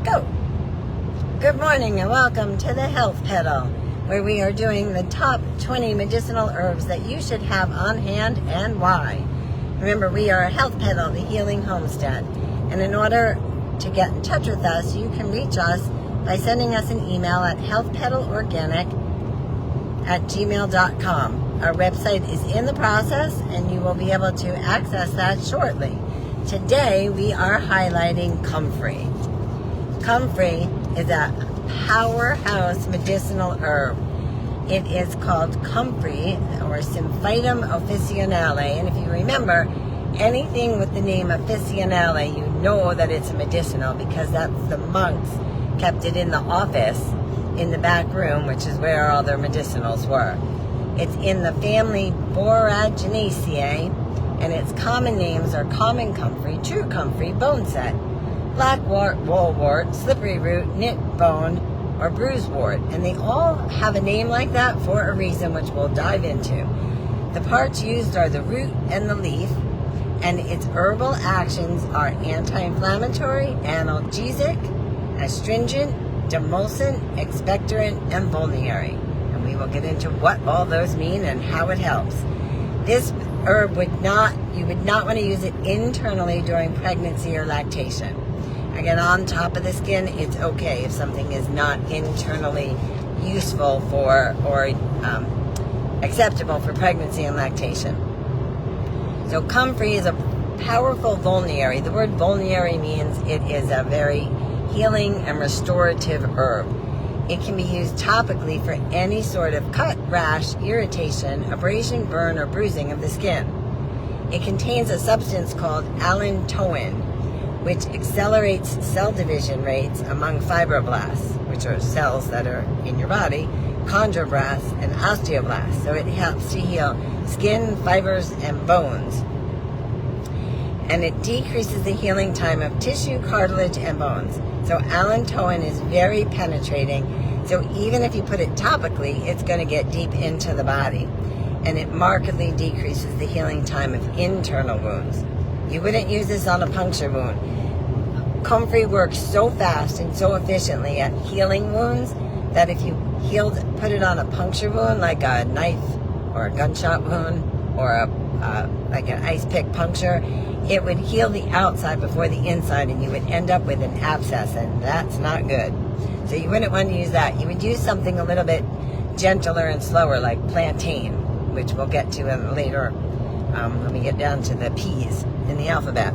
Go! Good morning and welcome to the Health Pedal, where we are doing the top 20 medicinal herbs that you should have on hand and why. Remember, we are a Health Pedal, the Healing Homestead. And in order to get in touch with us, you can reach us by sending us an email at healthpedalorganic@gmail.com. Our website is in the process and you will be able to access that shortly. Today we are highlighting Comfry. Comfry is a powerhouse medicinal herb. It is called Comfry or Symphytum officinale, and if you remember, anything with the name officinale, you know that it's a medicinal because that's the monks kept it in the office in the back room, which is where all their medicinals were. It's in the family Boraginaceae, and its common names are common comfrey, true comfrey, boneset, blackwort, woolwort, slippery root, knit bone, or bruisewort. And they all have a name like that for a reason, which we'll dive into. The parts used are the root and the leaf, and its herbal actions are anti-inflammatory, analgesic, astringent, demulcent, expectorant, and vulnerary. And we will get into what all those mean and how it helps. This herb you would not want to use it internally during pregnancy or lactation. Again, on top of the skin, it's okay if something is not internally useful for or acceptable for pregnancy and lactation. So Comfry is a powerful vulnerary. The word vulnerary means it is a very healing and restorative herb. It can be used topically for any sort of cut, rash, irritation, abrasion, burn, or bruising of the skin. It contains a substance called allantoin, which accelerates cell division rates among fibroblasts, which are cells that are in your body, chondroblasts, and osteoblasts. So it helps to heal skin, fibers, and bones. And it decreases the healing time of tissue, cartilage, and bones. So allantoin is very penetrating. So even if you put it topically, it's going to get deep into the body. And it markedly decreases the healing time of internal wounds. You wouldn't use this on a puncture wound. Comfry works so fast and so efficiently at healing wounds that if you put it on a puncture wound, like a knife or a gunshot wound or like an ice pick puncture, it would heal the outside before the inside, and you would end up with an abscess, and that's not good. So you wouldn't want to use that. You would use something a little bit gentler and slower, like plantain, which we'll get to later when we get down to the P's in the alphabet.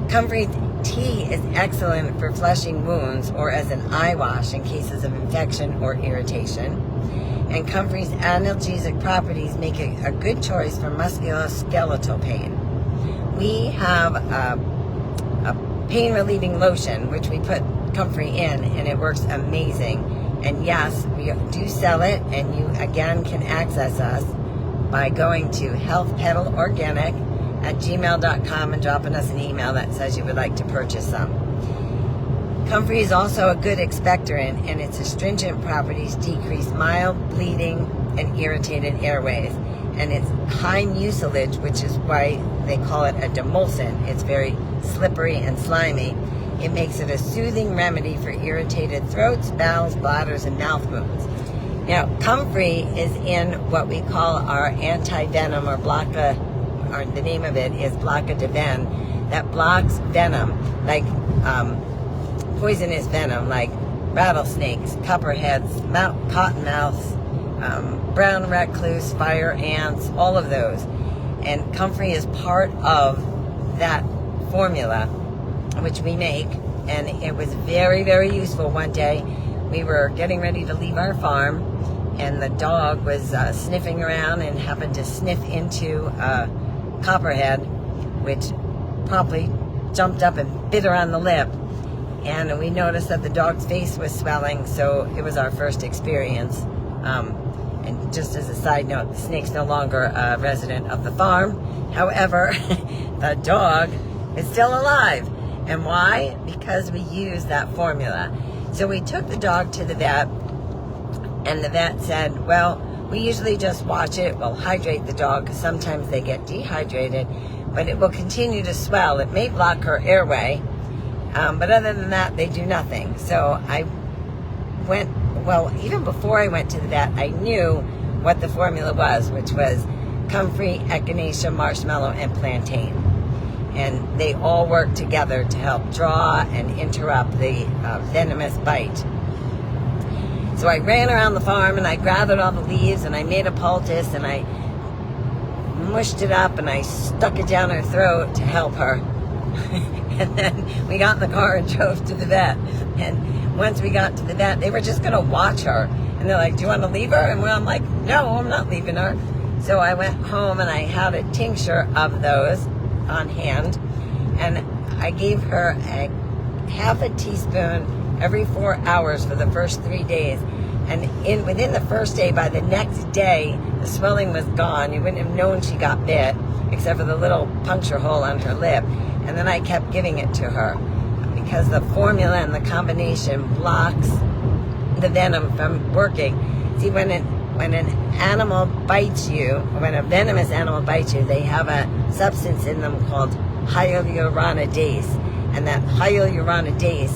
Comfrey tea is excellent for flushing wounds or as an eye wash in cases of infection or irritation. And Comfrey's analgesic properties make it a good choice for musculoskeletal pain. We have a pain relieving lotion, which we put Comfrey in, and it works amazing. And yes, we do sell it, and you again can access us by going to healthpedalorganic@gmail.com and dropping us an email that says you would like to purchase some. Comfrey is also a good expectorant, and its astringent properties decrease mild bleeding and irritated airways. And its high mucilage, which is why they call it a demulcent, it's very slippery and slimy. It makes it a soothing remedy for irritated throats, bowels, bladders, and mouth wounds. Now, Comfrey is in what we call our anti-venom or the name of it is Blocka de Ven, that blocks venom, like poisonous venom, like rattlesnakes, copperheads, cottonmouths, brown recluse, fire ants, all of those. And Comfrey is part of that formula, which we make, and it was very, very useful. One day we were getting ready to leave our farm, and the dog was sniffing around and happened to sniff into a copperhead, which promptly jumped up and bit her on the lip. And we noticed that the dog's face was swelling, so it was our first experience. And just as a side note, the snake's no longer a resident of the farm. However, the dog is still alive. And why? Because we use that formula. So we took the dog to the vet, and the vet said, well, we usually just watch it. We'll hydrate the dog because sometimes they get dehydrated, but it will continue to swell. It may block her airway, But other than that, they do nothing. So I went, well, even before I went to the vet, I knew what the formula was, which was comfrey, echinacea, marshmallow, and plantain. And they all work together to help draw and interrupt the venomous bite. So I ran around the farm and I gathered all the leaves and I made a poultice and I mushed it up and I stuck it down her throat to help her. And then we got in the car and drove to the vet. And once we got to the vet, they were just going to watch her. And they're like, do you want to leave her? And I'm like, no, I'm not leaving her. So I went home and I had a tincture of those on hand. And I gave her a half a teaspoon every 4 hours for the first 3 days. And within the first day, by the next day, the swelling was gone. You wouldn't have known she got bit, except for the little puncture hole on her lip. And then I kept giving it to her because the formula and the combination blocks the venom from working. See, when an animal bites you, or when a venomous animal bites you, they have a substance in them called hyaluronidase. And that hyaluronidase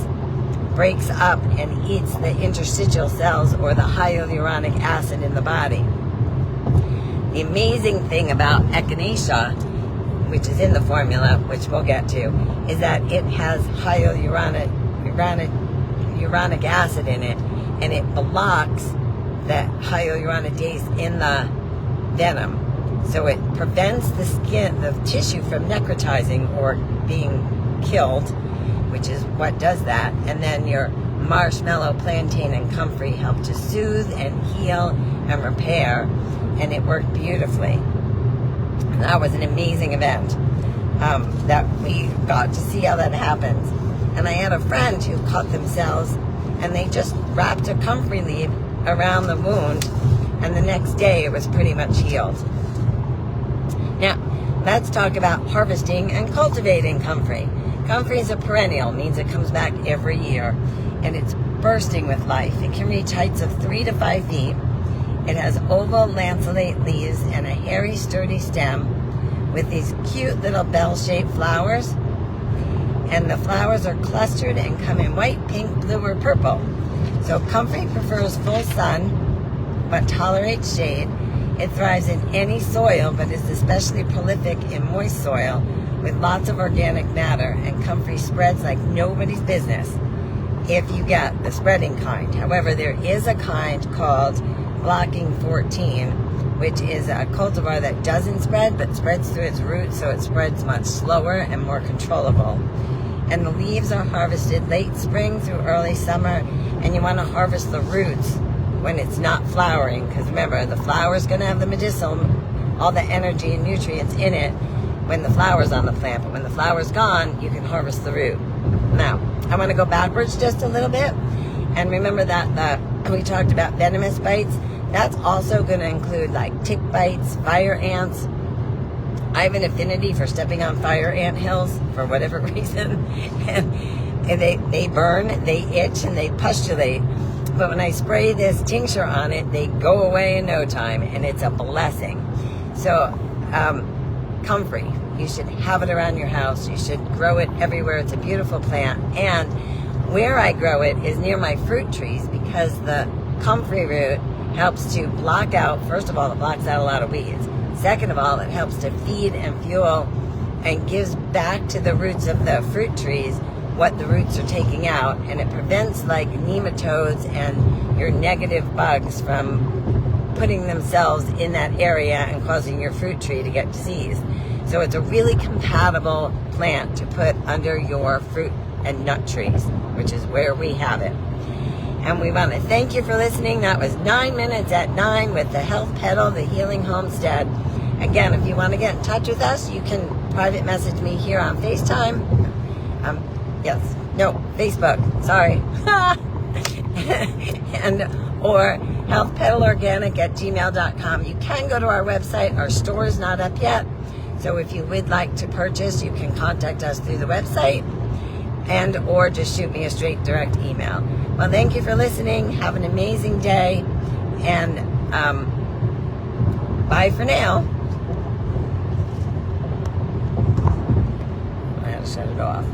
breaks up and eats the interstitial cells or the hyaluronic acid in the body. The amazing thing about echinacea, which is in the formula, which we'll get to, is that it has hyaluronic acid in it, and it blocks that hyaluronidase in the venom. So it prevents the skin, the tissue from necrotizing or being killed, which is what does that. And then your marshmallow, plantain, and comfrey help to soothe and heal and repair, and it worked beautifully. And that was an amazing event that we got to see how that happens. And I had a friend who cut themselves, and they just wrapped a comfrey leaf around the wound, and the next day it was pretty much healed. Now, let's talk about harvesting and cultivating comfrey. Comfrey is a perennial, means it comes back every year, and it's bursting with life. It can reach heights of 3 to 5 feet. It has oval lanceolate leaves and a hairy, sturdy stem with these cute little bell-shaped flowers. And the flowers are clustered and come in white, pink, blue, or purple. So comfrey prefers full sun, but tolerates shade. It thrives in any soil, but is especially prolific in moist soil with lots of organic matter, and comfrey spreads like nobody's business if you get the spreading kind. However, there is a kind called Blocking 14, which is a cultivar that doesn't spread, but spreads through its roots, so it spreads much slower and more controllable. And the leaves are harvested late spring through early summer, and you want to harvest the roots when it's not flowering, because remember, the flower is going to have the medicinal, all the energy and nutrients in it when the flower's on the plant, but when the flower's gone, you can harvest the root. Now, I want to go backwards just a little bit, and remember that we talked about venomous bites. That's also going to include like tick bites, fire ants. I have an affinity for stepping on fire ant hills for whatever reason, and they burn, they itch, and they pustulate. But when I spray this tincture on it, they go away in no time, and it's a blessing. So, comfrey, you should have it around your house. You should grow it everywhere. It's a beautiful plant. And where I grow it is near my fruit trees, because the comfrey root helps to block out, first of all, it blocks out a lot of weeds. Second of all, it helps to feed and fuel and gives back to the roots of the fruit trees what the roots are taking out, and it prevents like nematodes and your negative bugs from putting themselves in that area and causing your fruit tree to get diseased. So it's a really compatible plant to put under your fruit and nut trees, which is where we have it. And we want to thank you for listening. That was 9 minutes at 9 with the Health Pedal, the Healing Homestead. Again, if you want to get in touch with us, you can private message me here on FaceTime. Facebook, sorry. Or healthpedalorganic@gmail.com. You can go to our website. Our store is not up yet. So if you would like to purchase, you can contact us through the website or just shoot me a straight direct email. Well, thank you for listening. Have an amazing day. And bye for now. I had to shut it off.